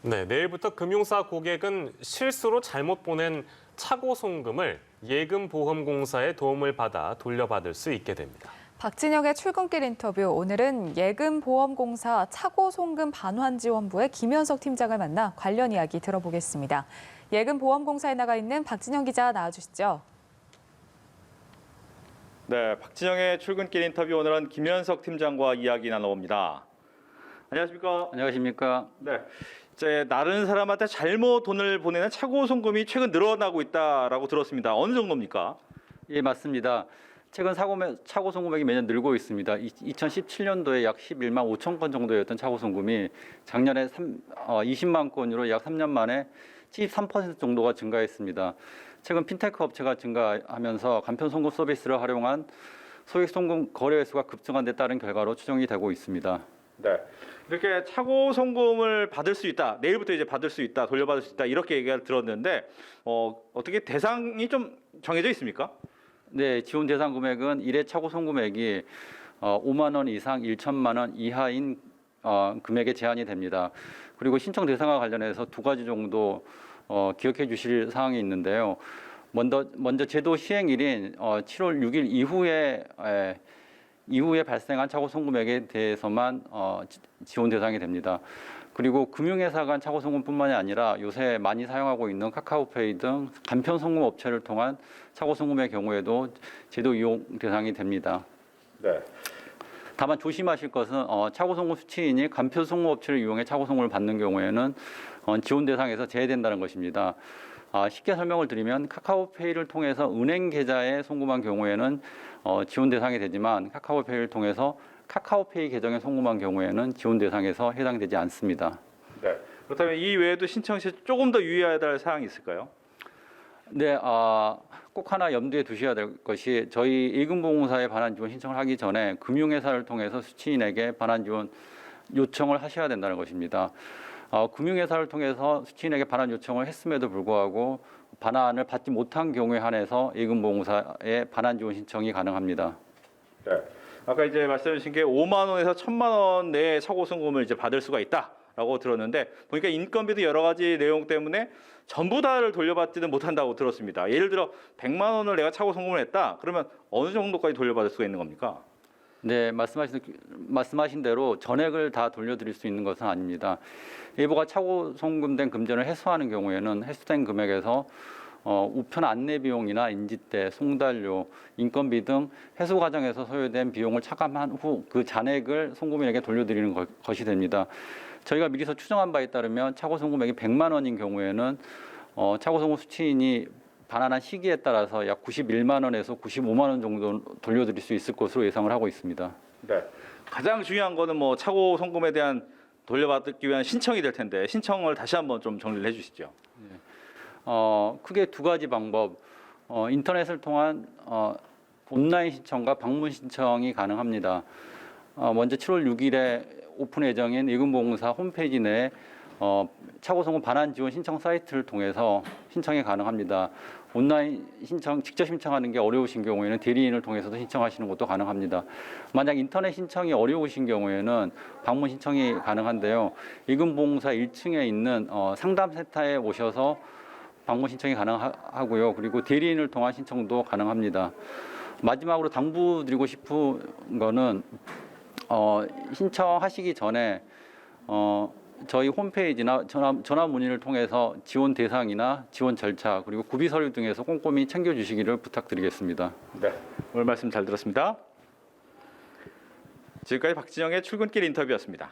네, 내일부터 금융사 고객은 실수로 잘못 보낸 차고 송금을 예금보험공사의 도움을 받아 돌려받을 수 있게 됩니다. 박진영의 출근길 인터뷰, 오늘은 예금보험공사 차고송금 반환지원부의 김현석 팀장을 만나 관련 이야기 들어보겠습니다. 예금보험공사에 나가 있는 박진영 기자 나와주시죠. 네, 박진영의 출근길 인터뷰, 오늘은 김현석 팀장과 이야기 나눠봅니다. 안녕하십니까? 안녕하십니까? 네, 이제 다른 사람한테 잘못 돈을 보내는 차고 송금이 최근 늘어나고 있다라고 들었습니다. 어느 정도입니까? 예, 맞습니다. 최근 차고 송금액이 매년 늘고 있습니다. 2017년도에 약 11만 5천 건 정도였던 차고 송금이 작년에 20만 건으로 약 3년 만에 73% 정도가 증가했습니다. 최근 핀테크 업체가 증가하면서 간편 송금 서비스를 활용한 소액 송금 거래 횟수가 급증한 데 따른 결과로 추정이 되고 있습니다. 네, 이렇게 차고 송금을 받을 수 있다, 내일부터 이제 받을 수 있다, 돌려받을 수 있다, 이렇게 얘기를 들었는데 어떻게 대상이 좀 정해져 있습니까? 네, 지원 대상 금액은 1회 차고 송금액이 5만 원 이상 1천만 원 이하인 금액에 제한이 됩니다. 그리고 신청 대상과 관련해서 두 가지 정도 기억해 주실 사항이 있는데요. 먼저 제도 시행일인 7월 6일 이후에 발생한 차고 송금액에 대해서만 지원 대상이 됩니다. 그리고 금융회사 간 차고 송금뿐만이 아니라 요새 많이 사용하고 있는 카카오페이 등 간편 송금 업체를 통한 차고 송금의 경우에도 제도 이용 대상이 됩니다. 네. 다만 조심하실 것은 차고 송금 수취인이 간편 송금 업체를 이용해 차고 송금을 받는 경우에는 지원 대상에서 제외된다는 것입니다. 쉽게 설명을 드리면 카카오페이를 통해서 은행 계좌에 송금한 경우에는 지원 대상이 되지만 카카오페이를 통해서 카카오페이 계정에 송금한 경우에는 지원 대상에서 해당되지 않습니다. 네. 그렇다면 이 외에도 신청 시 조금 더 유의해야 할 사항이 있을까요? 네, 꼭 하나 염두에 두셔야 될 것이 저희 예금보험사에 반환 지원 신청을 하기 전에 금융회사를 통해서 수취인에게 반환 지원 요청을 하셔야 된다는 것입니다. 금융회사를 통해서 수취인에게 반환 요청을 했음에도 불구하고 반환을 받지 못한 경우에 한해서 예금보험사에 반환 지원 신청이 가능합니다. 네. 아까 이제 말씀해 주신 게 5만 원에서 1,000만 원 내에 차고 송금을 이제 받을 수가 있다라고 들었는데, 보니까 인건비도 여러 가지 내용 때문에 전부 다를 돌려받지는 못한다고 들었습니다. 예를 들어 100만 원을 내가 차고 송금을 했다, 그러면 어느 정도까지 돌려받을 수가 있는 겁니까? 네, 말씀하신 대로 전액을 다 돌려드릴 수 있는 것은 아닙니다. 일부가 차고 송금된 금전을 회수하는 경우에는 회수된 금액에서 우편 안내 비용이나 인지대, 송달료, 인건비 등 회수 과정에서 소요된 비용을 차감한 후 그 잔액을 송금인에게 돌려드리는 것이 됩니다. 저희가 미리서 추정한 바에 따르면 차고 송금액이 100만 원인 경우에는 차고 송금 수취인이 반환한 시기에 따라서 약 91만 원에서 95만 원 정도 돌려드릴 수 있을 것으로 예상을 하고 있습니다. 네. 가장 중요한 거는 뭐 차고 송금에 대한 돌려받기 위한 신청이 될 텐데, 신청을 다시 한번 좀 정리를 해주시죠. 크게 두 가지 방법, 인터넷을 통한 온라인 신청과 방문 신청이 가능합니다. 먼저 7월 6일에 오픈 예정인 예금보험사 홈페이지 내에 차고 송금 반환 지원 신청 사이트를 통해서 신청이 가능합니다. 온라인 신청, 직접 신청하는 게 어려우신 경우에는 대리인을 통해서도 신청하시는 것도 가능합니다. 만약 인터넷 신청이 어려우신 경우에는 방문 신청이 가능한데요. 예금보험사 1층에 있는 상담센터에 오셔서 방문 신청이 가능하고요. 그리고 대리인을 통한 신청도 가능합니다. 마지막으로 당부드리고 싶은 거는 신청하시기 전에 저희 홈페이지나 전화 문의를 통해서 지원 대상이나 지원 절차, 그리고 구비 서류 등에서 꼼꼼히 챙겨주시기를 부탁드리겠습니다. 네. 오늘 말씀 잘 들었습니다. 지금까지 박진영의 출근길 인터뷰였습니다.